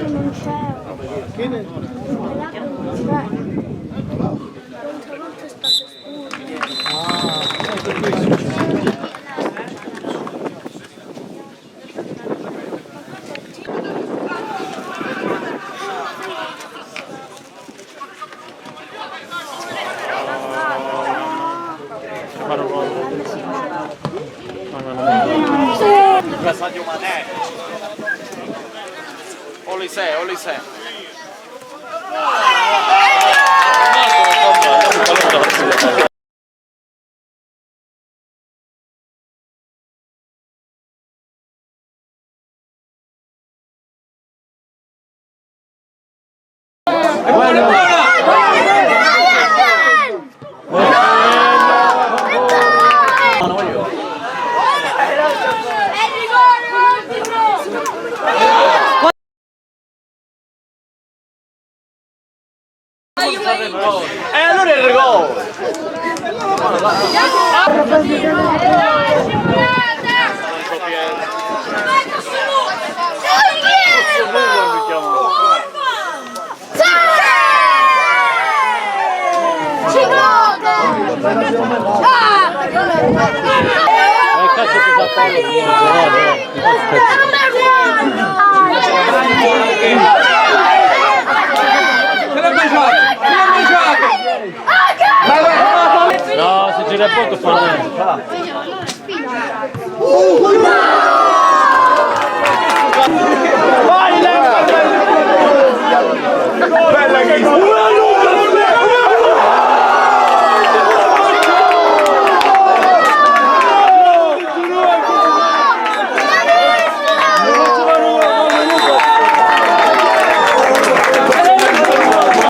non c'è. Che ne? L'altro non c'è. L'altra volta è stato scuro. Kyllä Sadio Mané. Oli se, oli se. E allora il rigore! Cazzo ti fa fallo no, se gira poco fa